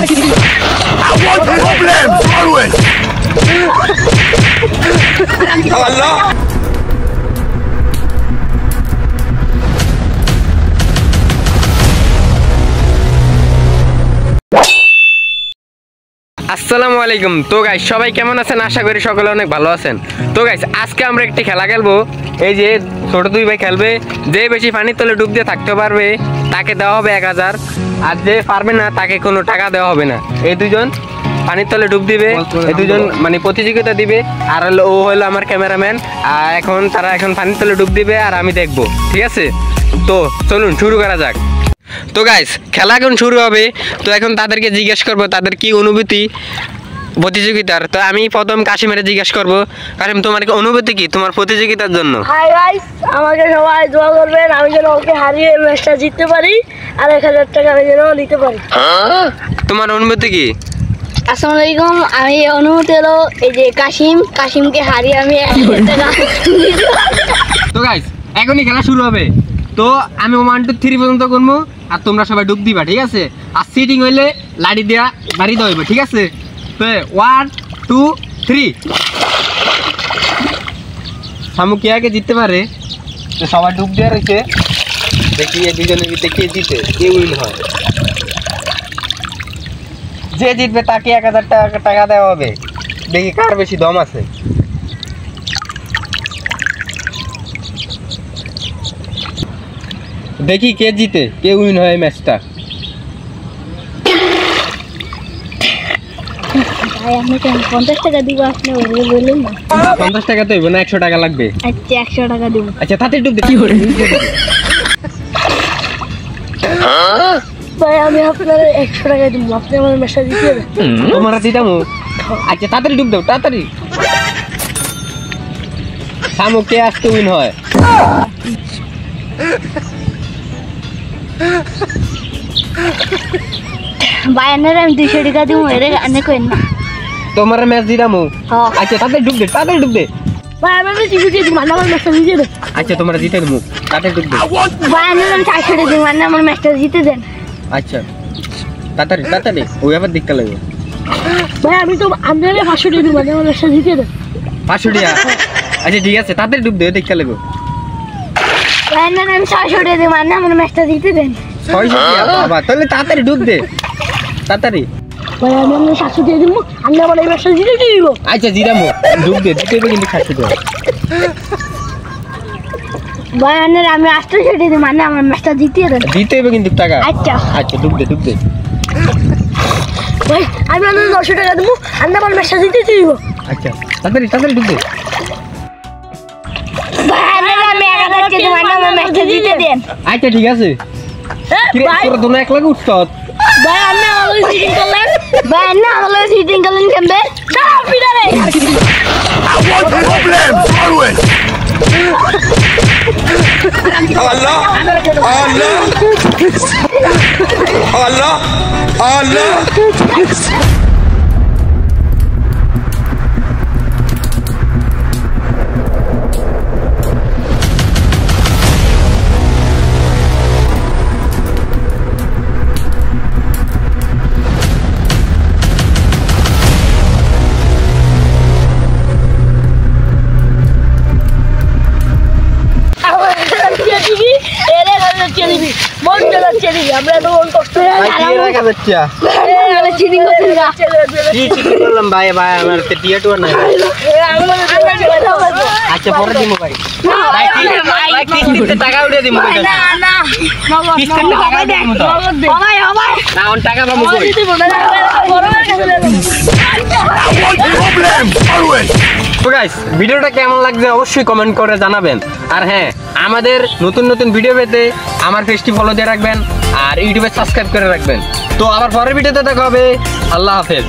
want problems always. Allah. আসসালামু আলাইকুম। তো গাইস সবাই কেমন আছেন? আশা করি সকলে অনেক ভালো আছেন। তো গাইস আজকে আমরা একটি খেলা খেলবো। এই যে ছোট দুই ভাই খেলবে, যে বেশি পানির তলে ডুব দিয়ে থাকতে পারবে তাকে দেওয়া হবে 1000, আর যে পারবে না তাকে কোনো টাকা দেওয়া হবে না। এই দুজন পানির তলে ডুব দিবে, এই দুজন মানে প্রতিযোগিতা দিবে, আর ও হলো আমার ক্যামেরাম্যান। আর তারা এখন পানির তলে ডুব দিবে আর আমি দেখবো, ঠিক আছে? তো চলুন শুরু করা যাক। তো গাইস খেলা এখন শুরু হবে। তো এখন তাদেরকে জিজ্ঞেস করবো তাদের কি অনুভূতি প্রতিযোগিতার। তো আমি প্রথম কাশিমের জিজ্ঞেস করবো, কাশিম তোমার অনুভূতি কি তোমার প্রতিযোগিতার জন্য? হাই গাইস, আমাকে সবাই দোয়া করবেন আমি যেন ওকে হারিয়ে ম্যাচটা জিততে পারি আর 1000 টাকা আমি যেন নিতে পারি। তোমার অনুভূতি কি? আসসালামু আলাইকুম, আমি অনুভূতি হলো এই যে কাশিমকে হারিয়ে আমি 1000 টাকা। তো গাইস এখনই খেলা শুরু হবে। তো আমি 1 2 3 পর্যন্ত করবো আর তোমরা সবাই ডুব দিবা, ঠিক আছে? আর সিটিং হইলে লাড়ি দিয়া বাড়ি দেওয়া হইবে, ঠিক আছে? তো 1 2 3। সামু কে আগে জিততে পারে? তো সবাই ডুব দেওয়া রয়েছে, দেখি এই দুজনের ভিতরে কে জিতে, কে উইন হয়। যে জিতবে তাকে 1000 টাকা দেওয়া হবে। দেখি কার বেশি দম আছে। দেখি কে জিতে, কে উইন হয় ম্যাচটা। ভাই আপনি 50 টাকা দিব, আপনি ওরে বললেন না। 50 টাকা তো হইব না, 100 টাকা লাগবে। আচ্ছা 100 টাকা দিব। আচ্ছা তাতে ডুব দে। কি করে ভাই আমি আপনারে 100 টাকা দিব, আপনি আমার ম্যাচটা জিতিয়ে দেন। তোমরা দিতামু। আচ্ছা তাড়াতাড়ি ডুব দাও, তাড়াতাড়ি। সামু কে আজকে উইন হয়? ভাই আপনারে আমি 200 টাকা দিব, এরে আনে কইন না। তোমার ম্যাচ দিতামু। আচ্ছা তাড়াতাড়ি ডুব দে, তাড়াতাড়ি ডুব দে। ভাই আমি জিতে দিব, মানে আমার ম্যাচটা জিতিয়ে দেন। আচ্ছা তোমরা জিতে দিমু, তাড়াতাড়ি ডুব দে। ভাই আমি 400 টাকা দিব, মানে আমার ম্যাচটা জিতে দেন। আচ্ছা তাড়াতাড়ি তাড়াতাড়ি, ওই আবার দিকটা লাগবে। ভাই আমি তো আপনারে 500 টাকা দিব, মানে আমার ম্যাচটা জিতিয়ে দেন। 500 টাকা? আচ্ছা ঠিক আছে তাড়াতাড়ি ডুব দে, দিকটা লাগবে। ভাই না আমি 600 টাকা দিব, মানে আমার ম্যাচটা জিতে দেন। 600 টাকা? বাবা তাহলে তাড়াতাড়ি ডুব দে, তাড়াতাড়ি। ভাই আমি 700 টাকা দিব, আমি আমার এই ম্যাচটা জিতে দিব। আচ্ছা জিরামু, ডুব দে, দিতে হবে কিন্তু 700 টাকা। ভাই আমি 800 টাকা দিব, মানে আমার ম্যাচটা জিতিয়ে দেন। দিতে হবে কিন্তু টাকা। আচ্ছা আচ্ছা ডুব দে, ডুব দে। ভাই আমি 900 টাকা দিব, আমি আমার ম্যাচটা জিতে দিব। আচ্ছা তাড়াতাড়ি তাড়াতাড়ি ডুব দে। ভাই আমি 1000 টাকা দিব, মানে আমার ম্যাচটা জিতে দেন। আচ্ছা ঠিক আছে। ভাই তোরা দোনো একলা উঠছ? ভাই আমি আমার সিটিং করলেন, ভাই না আমার সিটিং করলেন কেমবে? দাঁড়াও পিটারে। I want problems always. Allah. Allah. Allah. Allah. আমরা তো অন করতে চিটিং করলাম ভাই, আমার টিয়াটু নাই। আচ্ছা পরে দিমু ভাই। ভাই কিস্তিতে টাকা উঠে দিমু। না না কিস্তিতে টাকা উঠে দিমু তো। ভাই না অন টাকা পাবো কই? তো গাইস ভিডিওটা কেমন লাগছে অবশ্যই কমেন্ট করে জানাবেন। আর হ্যাঁ আমাদের নতুন নতুন ভিডিও পেতে আমার পেজটি ফলো দিয়ে রাখবেন আর ইউটিউবে সাবস্ক্রাইব করে রাখবেন। তো আবার পরের ভিডিওতে দেখা হবে। আল্লাহ হাফেজ।